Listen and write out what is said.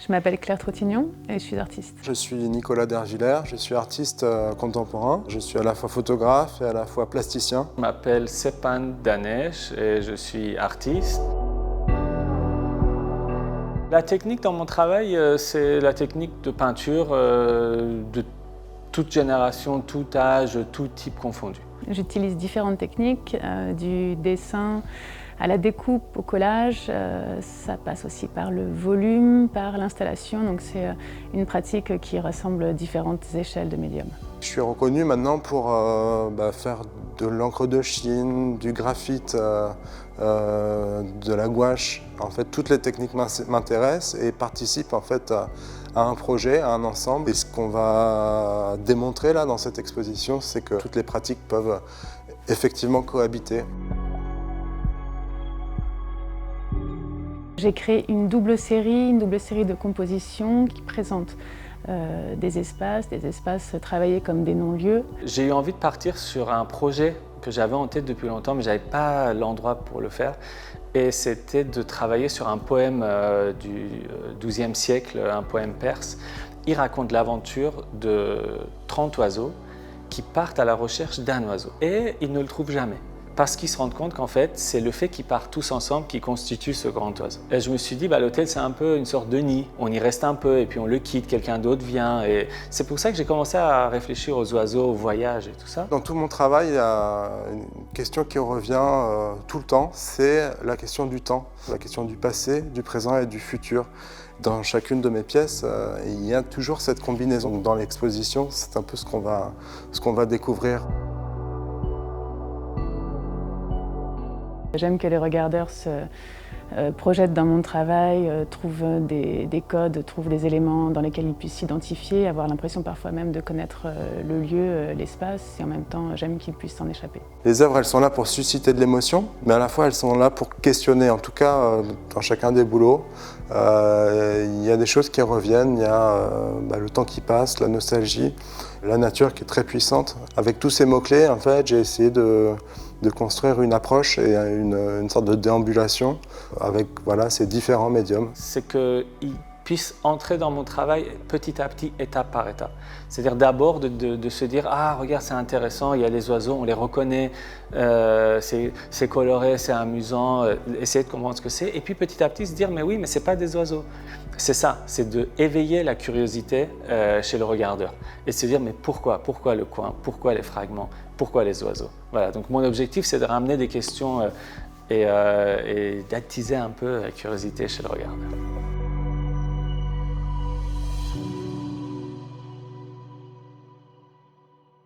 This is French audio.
Je m'appelle Claire Trottignon et je suis artiste. Je suis Nicolas Dervillers, je suis artiste contemporain. Je suis à la fois photographe et à la fois plasticien. Je m'appelle Sepan Danesh et je suis artiste. La technique dans mon travail, c'est la technique de peinture de toute génération, tout âge, tout type confondu. J'utilise différentes techniques, du dessin à la découpe, au collage. Ça passe aussi par le volume, par l'installation. Donc c'est une pratique qui rassemble différentes échelles de médium. Je suis reconnu maintenant pour faire de l'encre de Chine, du graphite, de la gouache. En fait, toutes les techniques m'intéressent et participent en fait à un projet, à un ensemble. Et ce qu'on va démontrer là dans cette exposition, c'est que toutes les pratiques peuvent effectivement cohabiter. J'ai créé une double série de compositions qui présentent des espaces travaillés comme des non-lieux. J'ai eu envie de partir sur un projet que j'avais en tête depuis longtemps, mais je n'avais pas l'endroit pour le faire. Et c'était de travailler sur un poème du XIIe siècle, un poème perse. Il raconte l'aventure de 30 oiseaux qui partent à la recherche d'un oiseau. Et ils ne le trouvent jamais. Parce qu'ils se rendent compte qu'en fait, c'est le fait qu'ils partent tous ensemble qui constitue ce grand oiseau. Et je me suis dit, l'hôtel, c'est un peu une sorte de nid. On y reste un peu et puis on le quitte, quelqu'un d'autre vient. Et c'est pour ça que j'ai commencé à réfléchir aux oiseaux, au voyage et tout ça. Dans tout mon travail, il y a une question qui revient tout le temps, c'est la question du temps, la question du passé, du présent et du futur. Dans chacune de mes pièces, il y a toujours cette combinaison. Donc, dans l'exposition, c'est un peu ce qu'on va découvrir. J'aime que les regardeurs se projettent dans mon travail, trouvent des codes, trouvent des éléments dans lesquels ils puissent s'identifier, avoir l'impression parfois même de connaître le lieu, l'espace, et en même temps, j'aime qu'ils puissent s'en échapper. Les œuvres, elles sont là pour susciter de l'émotion, mais à la fois, elles sont là pour questionner. En tout cas, dans chacun des boulots, il y a des choses qui reviennent, il y a le temps qui passe, la nostalgie, la nature qui est très puissante. Avec tous ces mots-clés, en fait, j'ai essayé de construire une approche et une sorte de déambulation avec ces différents médiums. C'est qu'ils puissent entrer dans mon travail petit à petit, étape par étape. C'est-à-dire d'abord de se dire « Ah, regarde, c'est intéressant, il y a les oiseaux, on les reconnaît, c'est coloré, c'est amusant, essayer de comprendre ce que c'est. » Et puis petit à petit se dire « Mais oui, mais ce n'est pas des oiseaux. » C'est ça, c'est d'éveiller la curiosité chez le regardeur et de se dire « Mais pourquoi le coin? Pourquoi les fragments? Pourquoi les oiseaux ?» Voilà, donc mon objectif, c'est de ramener des questions et d'attiser un peu la curiosité chez le regardeur.